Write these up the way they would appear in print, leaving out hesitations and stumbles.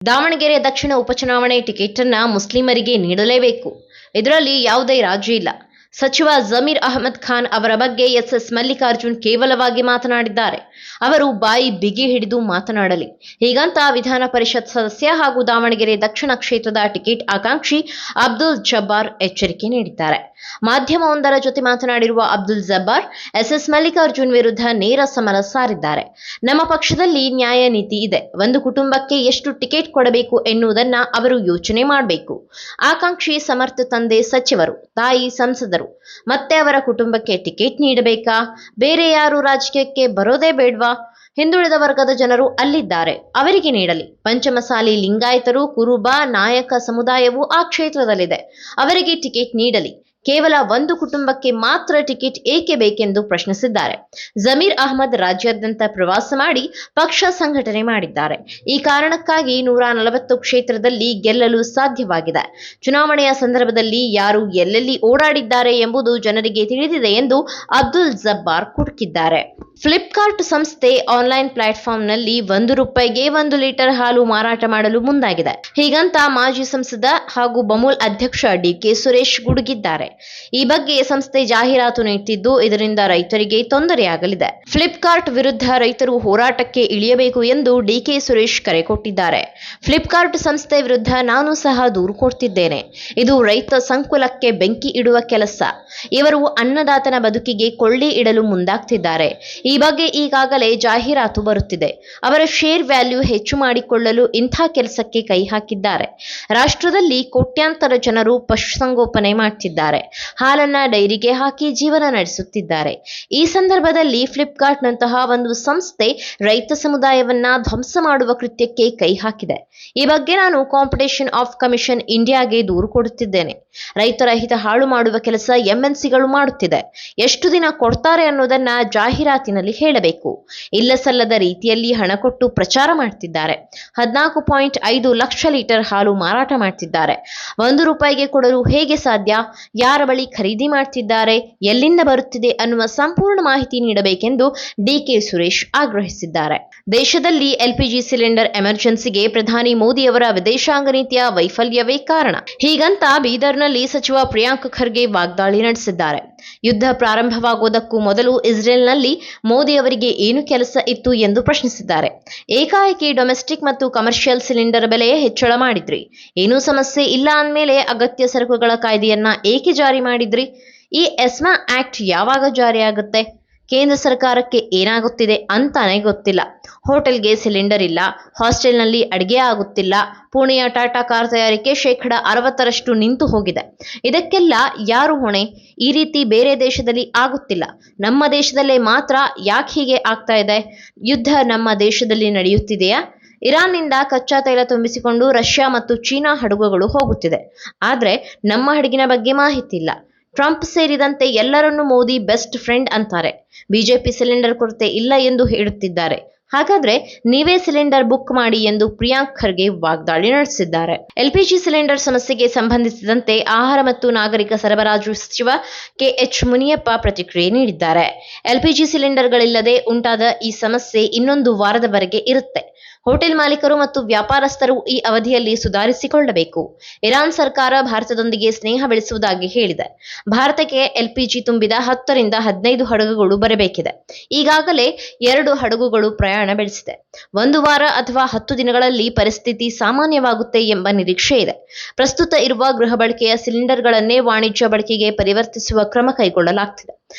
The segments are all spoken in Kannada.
ದಾವಣಗೆರೆ ದಕ್ಷಿಣ ಉಪಚುನಾವಣೆ ಟಿಕೆಟ್ ಅನ್ನ ಮುಸ್ಲಿಮರಿಗೆ ನೀಡಲೇಬೇಕು. ಇದರಲ್ಲಿ ಯಾವುದೇ ರಾಜಿ ಇಲ್ಲ. ಸಚಿವ ಜಮೀರ್ ಅಹಮದ್ ಖಾನ್ ಅವರ ಬಗ್ಗೆ ಎಸ್ ಮಲ್ಲಿಕಾರ್ಜುನ್ ಕೇವಲವಾಗಿ ಮಾತನಾಡಿದ್ದಾರೆ. ಅವರು ಬಾಯಿ ಬಿಗಿ ಹಿಡಿದು ಮಾತನಾಡಲಿ. ಹೀಗಂತ ವಿಧಾನ ಪರಿಷತ್ ಸದಸ್ಯ ಹಾಗೂ ದಾವಣಗೆರೆ ದಕ್ಷಿಣ ಕ್ಷೇತ್ರದ ಟಿಕೆಟ್ ಆಕಾಂಕ್ಷಿ ಅಬ್ದುಲ್ ಜಬ್ಬಾರ್ ಎಚ್ಚರಿಕೆ ನೀಡಿದ್ದಾರೆ. ಮಾಧ್ಯಮವೊಂದರ ಜೊತೆ ಮಾತನಾಡಿರುವ ಅಬ್ದುಲ್ ಜಬ್ಬಾರ್ ಎಸ್ ಮಲ್ಲಿಕಾರ್ಜುನ್ ವಿರುದ್ಧ ನೇರ ಸಮರ ಸಾರಿದ್ದಾರೆ. ನಮ್ಮ ಪಕ್ಷದಲ್ಲಿ ನ್ಯಾಯ ನೀತಿ ಇದೆ. ಒಂದು ಕುಟುಂಬಕ್ಕೆ ಎಷ್ಟು ಟಿಕೆಟ್ ಕೊಡಬೇಕು ಎನ್ನುವುದನ್ನ ಅವರು ಯೋಚನೆ ಮಾಡಬೇಕು. ಆಕಾಂಕ್ಷಿ ಸಮರ್ಥ ತಂದೆ ಸಚಿವರು, ತಾಯಿ ಸಂಸದರು, ಮತ್ತೆ ಅವರ ಕುಟುಂಬಕ್ಕೆ ಟಿಕೆಟ್ ನೀಡಬೇಕಾ? ಬೇರೆ ಯಾರು ರಾಜಕೀಯಕ್ಕೆ ಬರೋದೇ ಬೇಡ್ವಾ? ಹಿಂದುಳಿದ ವರ್ಗದ ಜನರು ಅಲ್ಲಿದ್ದಾರೆ, ಅವರಿಗೆ ನೀಡಲಿ. ಪಂಚಮಸಾಲಿ ಲಿಂಗಾಯತರು, ಕುರುಬ, ನಾಯಕ ಸಮುದಾಯವು ಆ ಕ್ಷೇತ್ರದಲ್ಲಿದೆ, ಅವರಿಗೆ ಟಿಕೆಟ್ ನೀಡಲಿ. ಕೇವಲ ಒಂದು ಕುಟುಂಬಕ್ಕೆ ಮಾತ್ರ ಟಿಕೆಟ್ ಏಕೆ ಬೇಕೆಂದು ಪ್ರಶ್ನಿಸಿದ್ದಾರೆ. ಜಮೀರ್ ಅಹಮದ್ ರಾಜ್ಯಾದ್ಯಂತ ಪ್ರವಾಸ ಮಾಡಿ ಪಕ್ಷ ಸಂಘಟನೆ ಮಾಡಿದ್ದಾರೆ. ಈ ಕಾರಣಕ್ಕಾಗಿ 140 ಕ್ಷೇತ್ರದಲ್ಲಿ ಗೆಲ್ಲಲು ಸಾಧ್ಯವಾಗಿದೆ. ಚುನಾವಣೆಯ ಸಂದರ್ಭದಲ್ಲಿ ಯಾರು ಎಲ್ಲೆಲ್ಲಿ ಓಡಾಡಿದ್ದಾರೆ ಎಂಬುದು ಜನರಿಗೆ ತಿಳಿದಿದೆ ಎಂದು ಅಬ್ದುಲ್ ಜಬ್ಬಾರ್ ಕುಟುಕಿದ್ದಾರೆ. ಫ್ಲಿಪ್ಕಾರ್ಟ್ ಸಂಸ್ಥೆ ಆನ್ಲೈನ್ ಪ್ಲಾಟ್ಫಾರ್ಮ್ನಲ್ಲಿ ₹1ಗೆ 1 ಲೀಟರ್ ಹಾಲು ಮಾರಾಟ ಮಾಡಲು ಮುಂದಾಗಿದೆ. ಹೀಗಂತ ಮಾಜಿ ಸಂಸದ ಹಾಗೂ ಬಮೂಲ್ ಅಧ್ಯಕ್ಷ ಡಿಕೆ ಸುರೇಶ್ ಗುಡುಗಿದ್ದಾರೆ. ಈ ಬಗ್ಗೆ ಸಂಸ್ಥೆ ಜಾಹೀರಾತು ನೀಡುತ್ತಿದ್ದು, ಇದರಿಂದ ರೈತರಿಗೆ ತೊಂದರೆಯಾಗಲಿದೆ. ಫ್ಲಿಪ್ಕಾರ್ಟ್ ವಿರುದ್ಧ ರೈತರು ಹೋರಾಟಕ್ಕೆ ಇಳಿಯಬೇಕು ಎಂದು ಡಿಕೆ ಸುರೇಶ್ ಕರೆ ಕೊಟ್ಟಿದ್ದಾರೆ. ಫ್ಲಿಪ್ಕಾರ್ಟ್ ಸಂಸ್ಥೆ ವಿರುದ್ಧ ನಾನು ಸಹ ದೂರು ಕೊಡ್ತಿದ್ದೇನೆ. ಇದು ರೈತ ಸಂಕುಲಕ್ಕೆ ಬೆಂಕಿ ಇಡುವ ಕೆಲಸ. ಇವರು ಅನ್ನದಾತನ ಬದುಕಿಗೆ ಕೊಳ್ಳಿ ಇಡಲು ಮುಂದಾಗ್ತಿದ್ದಾರೆ. ಈ ಬಗ್ಗೆ ಈಗಾಗಲೇ ಜಾಹೀರಾತು ಬರುತ್ತಿದೆ. ಅವರ ಶೇರ್ ವ್ಯಾಲ್ಯೂ ಹೆಚ್ಚು ಮಾಡಿಕೊಳ್ಳಲು ಇಂಥ ಕೆಲಸಕ್ಕೆ ಕೈ ಹಾಕಿದ್ದಾರೆ. ರಾಷ್ಟ್ರದಲ್ಲಿ ಕೋಟ್ಯಾಂತರ ಜನರು ಪಶುಸಂಗೋಪನೆ ಮಾಡ್ತಿದ್ದಾರೆ. ಹಾಲನ್ನ ಡೈರಿಗೆ ಹಾಕಿ ಜೀವನ ನಡೆಸುತ್ತಿದ್ದಾರೆ. ಈ ಸಂದರ್ಭದಲ್ಲಿ ಫ್ಲಿಪ್ಕಾರ್ಟ್ನಂತಹ ಒಂದು ಸಂಸ್ಥೆ ರೈತ ಸಮುದಾಯವನ್ನ ಧ್ವಂಸ ಮಾಡುವ ಕೃತ್ಯಕ್ಕೆ ಕೈ ಹಾಕಿದೆ. ಈ ಬಗ್ಗೆ ನಾನು ಕಾಂಪಿಟೇಷನ್ ಆಫ್ ಕಮಿಷನ್ ಇಂಡಿಯಾಗೆ ದೂರು ಕೊಡುತ್ತಿದ್ದೇನೆ. ರೈತರ ಹಿತ ಹಾಳು ಮಾಡುವ ಕೆಲಸ ಎಂಎನ್ಸಿಗಳು ಮಾಡುತ್ತಿದೆ. ಎಷ್ಟು ದಿನ ಕೊಡ್ತಾರೆ ಅನ್ನೋದನ್ನ ಜಾಹೀರಾತಿನಲ್ಲಿ ಹೇಳಬೇಕು. ಇಲ್ಲ ಸಲ್ಲದ ರೀತಿಯಲ್ಲಿ ಹಣ ಕೊಟ್ಟು ಪ್ರಚಾರ ಮಾಡ್ತಿದ್ದಾರೆ. 14.5 ಲಕ್ಷ ಲೀಟರ್ ಹಾಲು ಮಾರಾಟ ಮಾಡ್ತಿದ್ದಾರೆ. ₹1ಗೆ ಕೊಡಲು ಹೇಗೆ ಸಾಧ್ಯ? ಯಾರ ಬಳಿ ಖರೀದಿ ಮಾಡ್ತಿದ್ದಾರೆ? ಎಲ್ಲಿಂದ ಬರುತ್ತಿದೆ ಅನ್ನುವ ಸಂಪೂರ್ಣ ಮಾಹಿತಿ ನೀಡಬೇಕೆಂದು ಡಿಕೆ ಸುರೇಶ್ ಆಗ್ರಹಿಸಿದ್ದಾರೆ. ದೇಶದಲ್ಲಿ ಎಲ್ಪಿಜಿ ಸಿಲಿಂಡರ್ ಎಮರ್ಜೆನ್ಸಿಗೆ ಪ್ರಧಾನಿ ಮೋದಿಯವರ ವಿದೇಶಾಂಗ ನೀತಿಯ ವೈಫಲ್ಯವೇ ಕಾರಣ. ಹೀಗಂತ ಬೀದರ್ನಲ್ಲಿ ಸಚಿವ ಪ್ರಿಯಾಂಕ್ ಖರ್ಗೆ ವಾಗ್ದಾಳಿ ನಡೆಸಿದ್ದಾರೆ. ಯುದ್ಧ ಪ್ರಾರಂಭವಾಗುವುದಕ್ಕೂ ಮೊದಲು ಇಸ್ರೇಲ್ನಲ್ಲಿ ಮೋದಿ ಅವರಿಗೆ ಏನು ಕೆಲಸ ಇತ್ತು ಎಂದು ಪ್ರಶ್ನಿಸಿದ್ದಾರೆ. ಏಕಾಏಕಿ ಡೊಮೆಸ್ಟಿಕ್ ಮತ್ತು ಕಮರ್ಷಿಯಲ್ ಸಿಲಿಂಡರ್ ಬೆಲೆ ಹೆಚ್ಚಳ ಮಾಡಿದ್ರಿ, ಏನೂ ಸಮಸ್ಯೆ ಇಲ್ಲ ಅಂದಮೇಲೆ ಅಗತ್ಯ ಸರಕುಗಳ ಕಾಯ್ದೆಯನ್ನ ಏಕೆ ಜಾರಿ ಮಾಡಿದ್ರಿ? ಈ ಎಸ್ಮಾ ಆಕ್ಟ್ ಯಾವಾಗ ಜಾರಿಯಾಗುತ್ತೆ? ಕೇಂದ್ರ ಸರ್ಕಾರಕ್ಕೆ ಏನಾಗುತ್ತಿದೆ ಅಂತಾನೆ ಗೊತ್ತಿಲ್ಲ. ಹೋಟೆಲ್ಗೆ ಸಿಲಿಂಡರ್ ಇಲ್ಲ, ಹಾಸ್ಟೆಲ್ನಲ್ಲಿ ಅಡಿಗೆ ಆಗುತ್ತಿಲ್ಲ. ಪುಣೆಯ ಟಾಟಾ ಕಾರ್ ತಯಾರಿಕೆ 60% ನಿಂತು ಹೋಗಿದೆ. ಇದಕ್ಕೆಲ್ಲ ಯಾರು ಹೊಣೆ? ಈ ರೀತಿ ಬೇರೆ ದೇಶದಲ್ಲಿ ಆಗುತ್ತಿಲ್ಲ, ನಮ್ಮ ದೇಶದಲ್ಲೇ ಮಾತ್ರ ಯಾಕೆ ಹೀಗೆ ಆಗ್ತಾ ಇದೆ? ಯುದ್ಧ ನಮ್ಮ ದೇಶದಲ್ಲಿ ನಡೆಯುತ್ತಿದೆಯಾ? ಇರಾನ್ನಿಂದ ಕಚ್ಚಾ ತೈಲ ತುಂಬಿಸಿಕೊಂಡು ರಷ್ಯಾ ಮತ್ತು ಚೀನಾ ಹಡಗುಗಳು ಹೋಗುತ್ತಿದೆ. ಆದ್ರೆ ನಮ್ಮ ಹಡಗಿನ ಬಗ್ಗೆ ಮಾಹಿತಿ ಇಲ್ಲ. ಟ್ರಂಪ್ ಸೇರಿದಂತೆ ಎಲ್ಲರನ್ನೂ ಮೋದಿ ಬೆಸ್ಟ್ ಫ್ರೆಂಡ್ ಅಂತಾರೆ. ಬಿಜೆಪಿ ಸಿಲಿಂಡರ್ ಕೊರತೆ ಇಲ್ಲ ಎಂದು ಹೇಳುತ್ತಿದ್ದಾರೆ. ಹಾಗಾದ್ರೆ ನೀವೇ ಸಿಲಿಂಡರ್ ಬುಕ್ ಮಾಡಿ ಎಂದು ಪ್ರಿಯಾಂಕ್ ಖರ್ಗೆ ವಾಗ್ದಾಳಿ ನಡೆಸಿದ್ದಾರೆ. ಎಲ್ಪಿಜಿ ಸಿಲಿಂಡರ್ ಸಮಸ್ಯೆಗೆ ಸಂಬಂಧಿಸಿದಂತೆ ಆಹಾರ ಮತ್ತು ನಾಗರಿಕ ಸರಬರಾಜು ಸಚಿವ ಕೆಎಚ್ ಮುನಿಯಪ್ಪ ಪ್ರತಿಕ್ರಿಯೆ ನೀಡಿದ್ದಾರೆ. ಎಲ್ಪಿಜಿ ಸಿಲಿಂಡರ್ಗಳಿಲ್ಲದೆ ಉಂಟಾದ ಈ ಸಮಸ್ಯೆ ಇನ್ನೊಂದು ವಾರದವರೆಗೆ ಇರುತ್ತೆ. ಹೋಟೆಲ್ ಮಾಲೀಕರು ಮತ್ತು ವ್ಯಾಪಾರಸ್ಥರು ಈ ಅವಧಿಯಲ್ಲಿ ಸುಧಾರಿಸಿಕೊಳ್ಳಬೇಕು. ಇರಾನ್ ಸರ್ಕಾರ ಭಾರತದೊಂದಿಗೆ ಸ್ನೇಹ ಬೆಳೆಸುವುದಾಗಿ ಹೇಳಿದೆ. ಭಾರತಕ್ಕೆ ಎಲ್ಪಿಜಿ ತುಂಬಿದ 10 ರಿಂದ 15 ಹಡಗುಗಳು ಬರಬೇಕಿದೆ. ಈಗಾಗಲೇ 2 ಹಡಗುಗಳು ಪ್ರಯಾಣ ಬೆಳೆಸಿದೆ. 1 ವಾರ ಅಥವಾ 10 ದಿನಗಳಲ್ಲಿ ಪರಿಸ್ಥಿತಿ ಸಾಮಾನ್ಯವಾಗುತ್ತೆ ಎಂಬ ನಿರೀಕ್ಷೆ ಇದೆ. ಪ್ರಸ್ತುತ ಇರುವ ಗೃಹ ಬಳಕೆಯ ಸಿಲಿಂಡರ್ಗಳನ್ನೇ ವಾಣಿಜ್ಯ ಬಳಕೆಗೆ ಪರಿವರ್ತಿಸುವ ಕ್ರಮ ಕೈಗೊಳ್ಳಲಾಗ್ತಿದೆ.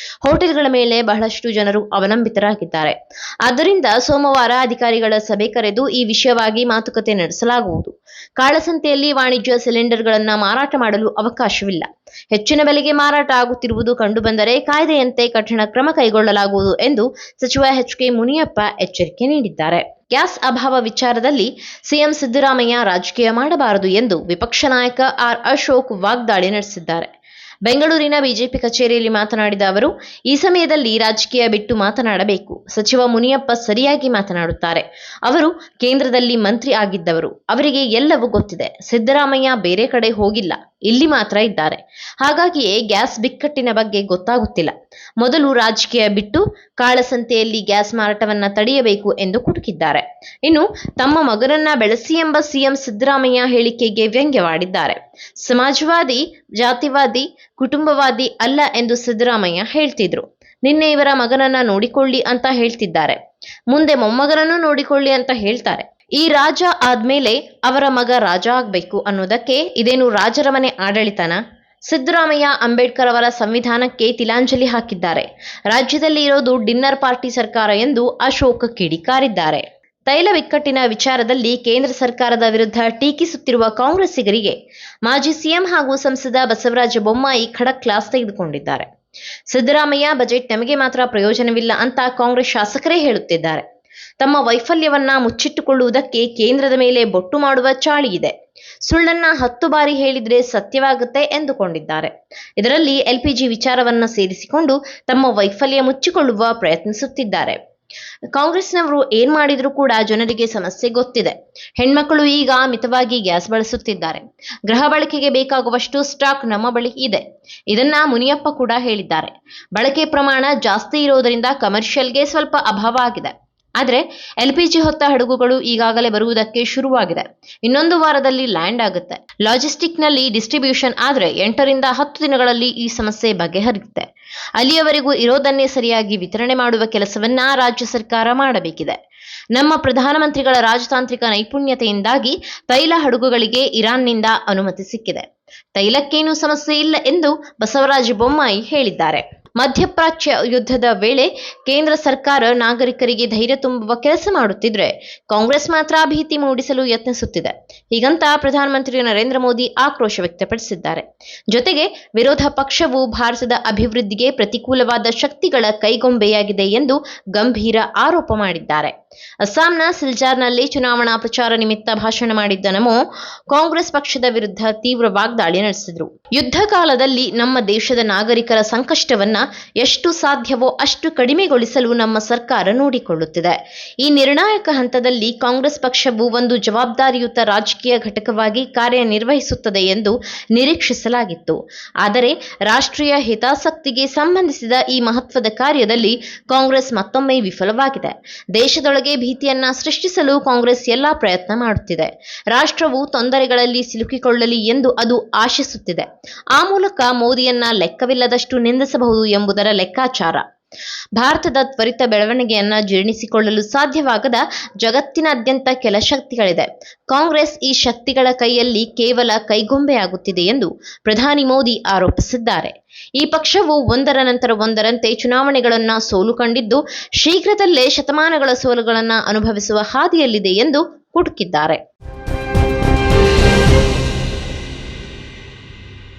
ಹೋಟೆಲ್ಗಳ ಮೇಲೆ ಬಹಳಷ್ಟು ಜನರು ಅವಲಂಬಿತರಾಗಿದ್ದಾರೆ. ಆದ್ದರಿಂದ ಸೋಮವಾರ ಅಧಿಕಾರಿಗಳ ಸಭೆ ಕರೆದು ಈ ವಿಷಯವಾಗಿ ಮಾತುಕತೆ ನಡೆಸಲಾಗುವುದು. ಕಾಳಸಂತೆಯಲ್ಲಿ ವಾಣಿಜ್ಯ ಸಿಲಿಂಡರ್ಗಳನ್ನು ಮಾರಾಟ ಮಾಡಲು ಅವಕಾಶವಿಲ್ಲ. ಹೆಚ್ಚಿನ ಬೆಲೆಗೆ ಮಾರಾಟ ಆಗುತ್ತಿರುವುದು ಕಂಡುಬಂದರೆ ಕಾಯ್ದೆಯಂತೆ ಕಠಿಣ ಕ್ರಮ ಕೈಗೊಳ್ಳಲಾಗುವುದು ಎಂದು ಸಚಿವ ಎಚ್.ಕೆ. ಮುನಿಯಪ್ಪ ಎಚ್ಚರಿಕೆ ನೀಡಿದ್ದಾರೆ. ಗ್ಯಾಸ್ ಅಭಾವ ವಿಚಾರದಲ್ಲಿ ಸಿಎಂ ಸಿದ್ದರಾಮಯ್ಯ ರಾಜಕೀಯ ಮಾಡಬಾರದು ಎಂದು ವಿಪಕ್ಷ ನಾಯಕ ಆರ್ ಅಶೋಕ್ ವಾಗ್ದಾಳಿ ನಡೆಸಿದ್ದಾರೆ. ಬೆಂಗಳೂರಿನ ಬಿಜೆಪಿ ಕಚೇರಿಯಲ್ಲಿ ಮಾತನಾಡಿದ ಅವರು, ಈ ಸಮಯದಲ್ಲಿ ರಾಜಕೀಯ ಬಿಟ್ಟು ಮಾತನಾಡಬೇಕು. ಸಚಿವ ಮುನಿಯಪ್ಪ ಸರಿಯಾಗಿ ಮಾತನಾಡುತ್ತಾರೆ. ಅವರು ಕೇಂದ್ರದಲ್ಲಿ ಮಂತ್ರಿ ಆಗಿದ್ದವರು, ಅವರಿಗೆ ಎಲ್ಲವೂ ಗೊತ್ತಿದೆ. ಸಿದ್ದರಾಮಯ್ಯ ಬೇರೆ ಕಡೆ ಹೋಗಿಲ್ಲ, ಇಲ್ಲಿ ಮಾತ್ರ ಇದ್ದಾರೆ. ಹಾಗಾಗಿಯೇ ಗ್ಯಾಸ್ ಬಿಕ್ಕಟ್ಟಿನ ಬಗ್ಗೆ ಗೊತ್ತಾಗುತ್ತಿಲ್ಲ. ಮೊದಲು ರಾಜಕೀಯ ಬಿಟ್ಟು ಕಾಳಸಂತೆಯಲ್ಲಿ ಗ್ಯಾಸ್ ಮಾರಾಟವನ್ನ ತಡೆಯಬೇಕು ಎಂದು ಕುಟುಕಿದ್ದಾರೆ. ಇನ್ನು ತಮ್ಮ ಮಗನನ್ನ ಬೆಳೆಸಿ ಎಂಬ ಸಿಎಂ ಸಿದ್ದರಾಮಯ್ಯ ಹೇಳಿಕೆಗೆ ವ್ಯಂಗ್ಯವಾಡಿದ್ದಾರೆ. ಸಮಾಜವಾದಿ, ಜಾತಿವಾದಿ, ಕುಟುಂಬವಾದಿ ಅಲ್ಲ ಎಂದು ಸಿದ್ದರಾಮಯ್ಯ ಹೇಳ್ತಿದ್ರು. ನಿನ್ನೆ ಇವರ ಮಗನನ್ನ ನೋಡಿಕೊಳ್ಳಿ ಅಂತ ಹೇಳ್ತಿದ್ದಾರೆ, ಮುಂದೆ ಮೊಮ್ಮಗನನ್ನು ನೋಡಿಕೊಳ್ಳಿ ಅಂತ ಹೇಳ್ತಾರೆ. ಈ ರಾಜ ಆದ್ಮೇಲೆ ಅವರ ಮಗ ರಾಜ ಆಗ್ಬೇಕು ಅನ್ನೋದಕ್ಕೆ ಇದೇನು ರಾಜರ ಮನೆ ಆಡಳಿತನ? ಸಿದ್ದರಾಮಯ್ಯ ಅಂಬೇಡ್ಕರ್ ಅವರ ಸಂವಿಧಾನಕ್ಕೆ ತಿಲಾಂಜಲಿ ಹಾಕಿದ್ದಾರೆ. ರಾಜ್ಯದಲ್ಲಿ ಇರೋದು ಡಿನ್ನರ್ ಪಾರ್ಟಿ ಸರ್ಕಾರ ಎಂದು ಅಶೋಕ್ ಕಿಡಿಕಾರಿದ್ದಾರೆ. ತೈಲ ಬಿಕ್ಕಟ್ಟಿನ ವಿಚಾರದಲ್ಲಿ ಕೇಂದ್ರ ಸರ್ಕಾರದ ವಿರುದ್ಧ ಟೀಕಿಸುತ್ತಿರುವ ಕಾಂಗ್ರೆಸ್ಸಿಗರಿಗೆ ಮಾಜಿ ಸಿಎಂ ಹಾಗೂ ಸಂಸದ ಬಸವರಾಜ ಬೊಮ್ಮಾಯಿ ಖಡಕ್ ಕ್ಲಾಸ್ ತೆಗೆದುಕೊಂಡಿದ್ದಾರೆ. ಸಿದ್ದರಾಮಯ್ಯ ಬಜೆಟ್ ನಮಗೆ ಮಾತ್ರ ಪ್ರಯೋಜನವಿಲ್ಲ ಅಂತ ಕಾಂಗ್ರೆಸ್ ಶಾಸಕರೇ ಹೇಳುತ್ತಿದ್ದಾರೆ. ತಮ್ಮ ವೈಫಲ್ಯವನ್ನ ಮುಚ್ಚಿಟ್ಟುಕೊಳ್ಳುವುದಕ್ಕೆ ಕೇಂದ್ರದ ಮೇಲೆ ಬೊಟ್ಟು ಮಾಡುವ ಚಾಳಿ ಇದೆ. ಸುಳ್ಳನ್ನ 10 ಬಾರಿ ಹೇಳಿದ್ರೆ ಸತ್ಯವಾಗುತ್ತೆ ಎಂದುಕೊಂಡಿದ್ದಾರೆ. ಇದರಲ್ಲಿ ಎಲ್ಪಿಜಿ ವಿಚಾರವನ್ನ ಸೇರಿಸಿಕೊಂಡು ತಮ್ಮ ವೈಫಲ್ಯ ಮುಚ್ಚಿಕೊಳ್ಳುವ ಪ್ರಯತ್ನಿಸುತ್ತಿದ್ದಾರೆ. ಕಾಂಗ್ರೆಸ್ನವರು ಏನ್ ಮಾಡಿದ್ರೂ ಕೂಡ ಜನರಿಗೆ ಸಮಸ್ಯೆ ಗೊತ್ತಿದೆ. ಹೆಣ್ಮಕ್ಕಳು ಈಗ ಮಿತವಾಗಿ ಗ್ಯಾಸ್ ಬಳಸುತ್ತಿದ್ದಾರೆ. ಗೃಹ ಬಳಕೆಗೆ ಬೇಕಾಗುವಷ್ಟು ಸ್ಟಾಕ್ ನಮ್ಮ ಬಳಿ ಇದೆ. ಇದನ್ನ ಮುನಿಯಪ್ಪ ಕೂಡ ಹೇಳಿದ್ದಾರೆ. ಬಳಕೆ ಪ್ರಮಾಣ ಜಾಸ್ತಿ ಇರೋದರಿಂದ ಕಮರ್ಷಿಯಲ್ಗೆ ಸ್ವಲ್ಪ ಅಭಾವ ಆಗಿದೆ. ಆದರೆ ಎಲ್ಪಿಜಿ ಹೊತ್ತ ಹಡಗುಗಳು ಈಗಾಗಲೇ ಬರುವುದಕ್ಕೆ ಶುರುವಾಗಿದೆ. ಇನ್ನೊಂದು ವಾರದಲ್ಲಿ ಲ್ಯಾಂಡ್ ಆಗುತ್ತೆ. ಲಾಜಿಸ್ಟಿಕ್ನಲ್ಲಿ ಡಿಸ್ಟ್ರಿಬ್ಯೂಷನ್ ಆದ್ರೆ 8 ರಿಂದ 10 ದಿನಗಳಲ್ಲಿ ಈ ಸಮಸ್ಯೆ ಬಗೆಹರಿಯುತ್ತೆ. ಅಲ್ಲಿಯವರೆಗೂ ಇರೋದನ್ನೇ ಸರಿಯಾಗಿ ವಿತರಣೆ ಮಾಡುವ ಕೆಲಸವನ್ನ ರಾಜ್ಯ ಸರ್ಕಾರ ಮಾಡಬೇಕಿದೆ. ನಮ್ಮ ಪ್ರಧಾನಮಂತ್ರಿಗಳ ರಾಜತಾಂತ್ರಿಕ ನೈಪುಣ್ಯತೆಯಿಂದಾಗಿ ತೈಲ ಹಡಗುಗಳಿಗೆ ಇರಾನ್ನಿಂದ ಅನುಮತಿ ಸಿಕ್ಕಿದೆ. ತೈಲಕ್ಕೇನೂ ಸಮಸ್ಯೆ ಇಲ್ಲ ಎಂದು ಬಸವರಾಜ ಬೊಮ್ಮಾಯಿ ಹೇಳಿದ್ದಾರೆ. ಮಧ್ಯಪ್ರಾಚ್ಯ ಯುದ್ಧದ ವೇಳೆ ಕೇಂದ್ರ ಸರ್ಕಾರ ನಾಗರಿಕರಿಗೆ ಧೈರ್ಯ ತುಂಬುವ ಕೆಲಸ ಮಾಡುತ್ತಿದ್ರೆ ಕಾಂಗ್ರೆಸ್ ಮಾತ್ರ ಭೀತಿ ಮೂಡಿಸಲು ಯತ್ನಿಸುತ್ತಿದೆ. ಹೀಗಂತ ಪ್ರಧಾನಮಂತ್ರಿ ನರೇಂದ್ರ ಮೋದಿ ಆಕ್ರೋಶ ವ್ಯಕ್ತಪಡಿಸಿದ್ದಾರೆ. ಜೊತೆಗೆ ವಿರೋಧ ಪಕ್ಷವು ಭಾರತದ ಅಭಿವೃದ್ಧಿಗೆ ಪ್ರತಿಕೂಲವಾದ ಶಕ್ತಿಗಳ ಕೈಗೊಂಬೆಯಾಗಿದೆ ಎಂದು ಗಂಭೀರ ಆರೋಪ ಮಾಡಿದ್ದಾರೆ. ಅಸ್ಸಾಂನ ಸಿಲ್ಚಾರ್ನಲ್ಲಿ ಚುನಾವಣಾ ಪ್ರಚಾರ ನಿಮಿತ್ತ ಭಾಷಣ ಮಾಡಿದ್ದ ನಮೋ ಕಾಂಗ್ರೆಸ್ ಪಕ್ಷದ ವಿರುದ್ಧ ತೀವ್ರ ವಾಗ್ದಾಳಿ ನಡೆಸಿದರು. ಯುದ್ಧ ಕಾಲದಲ್ಲಿ ನಮ್ಮ ದೇಶದ ನಾಗರಿಕರ ಸಂಕಷ್ಟವನ್ನ ಎಷ್ಟು ಸಾಧ್ಯವೋ ಅಷ್ಟು ಕಡಿಮೆಗೊಳಿಸಲು ನಮ್ಮ ಸರ್ಕಾರ ನೋಡಿಕೊಳ್ಳುತ್ತಿದೆ. ಈ ನಿರ್ಣಾಯಕ ಹಂತದಲ್ಲಿ ಕಾಂಗ್ರೆಸ್ ಪಕ್ಷವು ಒಂದು ಜವಾಬ್ದಾರಿಯುತ ರಾಜಕೀಯ ಘಟಕವಾಗಿ ಕಾರ್ಯನಿರ್ವಹಿಸುತ್ತದೆ ಎಂದು ನಿರೀಕ್ಷಿಸಲಾಗಿತ್ತು. ಆದರೆ ರಾಷ್ಟ್ರೀಯ ಹಿತಾಸಕ್ತಿಗೆ ಸಂಬಂಧಿಸಿದ ಈ ಮಹತ್ವದ ಕಾರ್ಯದಲ್ಲಿ ಕಾಂಗ್ರೆಸ್ ಮತ್ತೊಮ್ಮೆ ವಿಫಲವಾಗಿದೆ. ದೇಶದೊಳಗೆ ಭೀತಿಯನ್ನ ಸೃಷ್ಟಿಸಲು ಕಾಂಗ್ರೆಸ್ ಎಲ್ಲಾ ಪ್ರಯತ್ನ ಮಾಡುತ್ತಿದೆ. ರಾಷ್ಟ್ರವು ತೊಂದರೆಗಳಲ್ಲಿ ಸಿಲುಕಿಕೊಳ್ಳಲಿ ಎಂದು ಅದು ಆಶಿಸುತ್ತಿದೆ. ಆ ಮೂಲಕ ಮೋದಿಯನ್ನ ಲೆಕ್ಕವಿಲ್ಲದಷ್ಟು ನಿಂದಿಸಬಹುದು ಎಂಬುದರ ಲೆಕ್ಕಾಚಾರ. ಭಾರತದ ತ್ವರಿತ ಬೆಳವಣಿಗೆಯನ್ನ ಜೀರ್ಣಿಸಿಕೊಳ್ಳಲು ಸಾಧ್ಯವಾಗದ ಜಗತ್ತಿನಾದ್ಯಂತ ಕೆಲ ಶಕ್ತಿಗಳಿದೆ. ಕಾಂಗ್ರೆಸ್ ಈ ಶಕ್ತಿಗಳ ಕೈಯಲ್ಲಿ ಕೇವಲ ಕೈಗೊಂಬೆಯಾಗುತ್ತಿದೆ ಎಂದು ಪ್ರಧಾನಿ ಮೋದಿ ಆರೋಪಿಸಿದ್ದಾರೆ. ಈ ಪಕ್ಷವು ಒಂದರ ನಂತರ ಒಂದರಂತೆ ಚುನಾವಣೆಗಳನ್ನ ಸೋಲು ಕಂಡಿದ್ದು ಶೀಘ್ರದಲ್ಲೇ ಶತಮಾನಗಳ ಸೋಲುಗಳನ್ನ ಅನುಭವಿಸುವ ಹಾದಿಯಲ್ಲಿದೆ ಎಂದು ಕುಟುಕಿದ್ದಾರೆ.